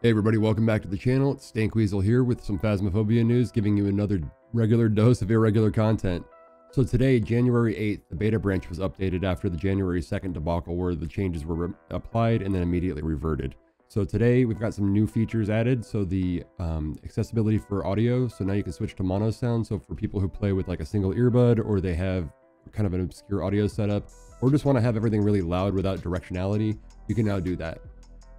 Hey everybody, welcome back to the channel. It's Stankweasel here with some Phasmophobia news, giving you another regular dose of irregular content. So today, January 8th, the beta branch was updated after the January 2nd debacle where the changes were applied and then immediately reverted. So today we've got some new features added. So the accessibility for audio. So now you can switch to mono sound. So for people who play with like a single earbud, or they have kind of an obscure audio setup, or just want to have everything really loud without directionality, you can now do that.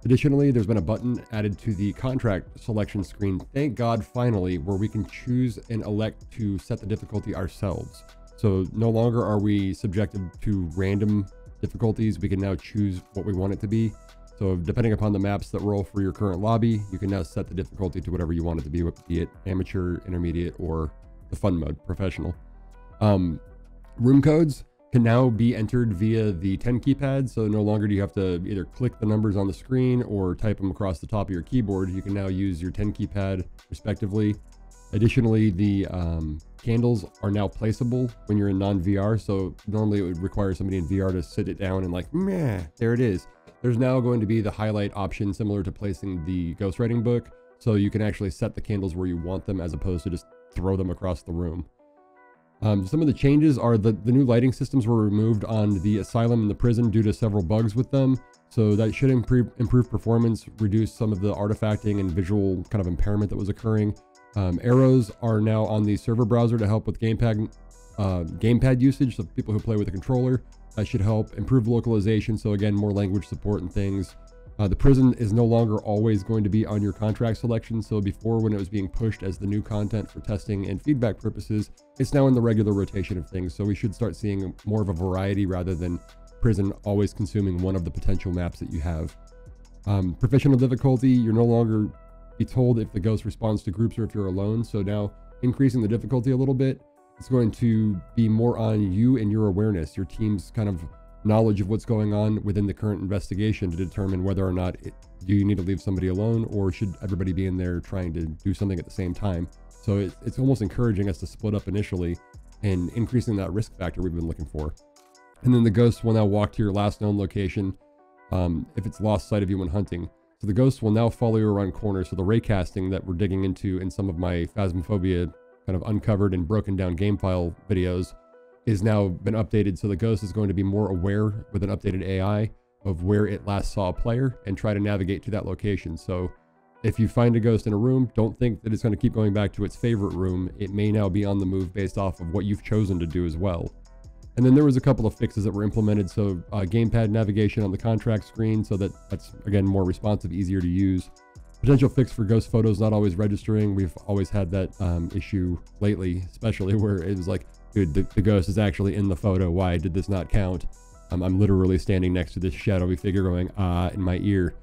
Additionally, there's been a button added to the contract selection screen, thank God finally, where we can choose and elect to set the difficulty ourselves. So no longer are we subjected to random difficulties. We can now choose what we want it to be. So depending upon the maps that roll for your current lobby, you can now set the difficulty to whatever you want it to be it amateur, intermediate, or the fun mode, professional. Room codes can now be entered via the 10 keypad, so no longer do you have to either click the numbers on the screen or type them across the top of your keyboard. You can now use your 10 keypad respectively. Additionally, the candles are now placeable when you're in non-VR, so normally it would require somebody in VR to sit it down and like, meh, there it is. There's now going to be the highlight option similar to placing the ghostwriting book, so you can actually set the candles where you want them as opposed to just throw them across the room. Some of the changes are the new lighting systems were removed on the asylum and the prison due to several bugs with them. So that should improve performance, reduce some of the artifacting and visual kind of impairment that was occurring. Arrows are now on the server browser to help with gamepad usage. So people who play with a controller, that should help improve localization. So again, more language support and things. The prison is no longer always going to be on your contract selection. So before, when it was being pushed as the new content for testing and feedback purposes, it's now in the regular rotation of things. So we should start seeing more of a variety rather than prison always consuming one of the potential maps that you have. Professional difficulty, you're no longer be told if the ghost responds to groups or if you're alone. So now increasing the difficulty a little bit, it's going to be more on you and your awareness, your team's kind of knowledge of what's going on within the current investigation to determine whether or not do you need to leave somebody alone, or should everybody be in there trying to do something at the same time. So it's almost encouraging us to split up initially and increasing that risk factor we've been looking for. And then the ghost will now walk to your last known location if it's lost sight of you when hunting. So the ghost will now follow you around corners. So the raycasting that we're digging into in some of my Phasmophobia kind of uncovered and broken down game file videos is now been updated, so the ghost is going to be more aware with an updated AI of where it last saw a player and try to navigate to that location. So if you find a ghost in a room, don't think that it's going to keep going back to its favorite room. It may now be on the move based off of what you've chosen to do as well. And then there was a couple of fixes that were implemented. So gamepad navigation on the contract screen, so that's again more responsive, easier to use. Potential fix for ghost photos not always registering. We've always had that issue lately, especially where it was like, dude, the ghost is actually in the photo. Why did this not count? I'm literally standing next to this shadowy figure going, in my ear.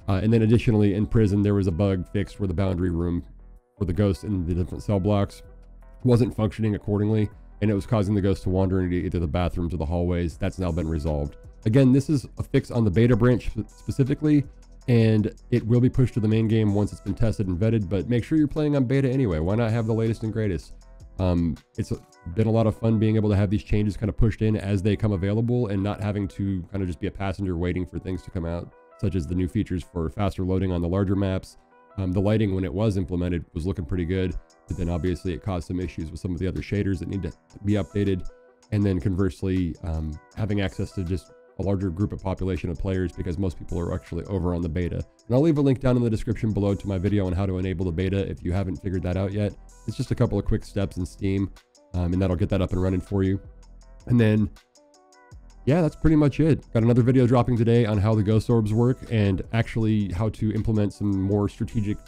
And then additionally, in prison, there was a bug fixed where the boundary room for the ghost in the different cell blocks wasn't functioning accordingly, and it was causing the ghost to wander into either the bathrooms or the hallways. That's now been resolved. Again, this is a fix on the beta branch specifically, and it will be pushed to the main game once it's been tested and vetted, but make sure you're playing on beta anyway. Why not have the latest and greatest? It's been a lot of fun being able to have these changes kind of pushed in as they come available and not having to kind of just be a passenger waiting for things to come out, such as the new features for faster loading on the larger maps. The lighting, when it was implemented, was looking pretty good, but then obviously it caused some issues with some of the other shaders that need to be updated. And then conversely, having access to just a larger group of population of players, because most people are actually over on the beta. And I'll leave a link down in the description below to my video on how to enable the beta if you haven't figured that out yet. It's just a couple of quick steps in Steam, and that'll get that up and running for you. And then, yeah, that's pretty much it. Got another video dropping today on how the ghost orbs work and actually how to implement some more strategic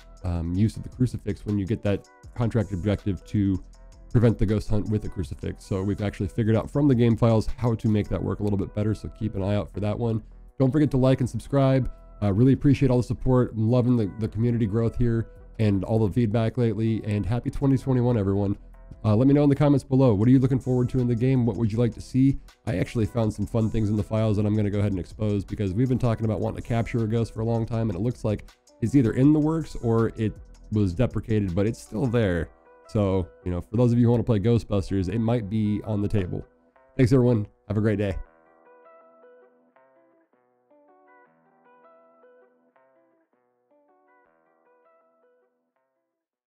use of the crucifix when you get that contract objective to prevent the ghost hunt with a crucifix. So we've actually figured out from the game files how to make that work a little bit better, so keep an eye out for that one. Don't forget to like and subscribe. Really appreciate all the support. I'm loving the community growth here and all the feedback lately, and happy 2021 everyone. Let me know in the comments below, what are you looking forward to in the game? What would you like to see? I actually found some fun things in the files that I'm going to go ahead and expose, because we've been talking about wanting to capture a ghost for a long time, and it looks like it's either in the works or it was deprecated, but it's still there. So, you know, for those of you who want to play Ghostbusters, it might be on the table. Thanks everyone. Have a great day.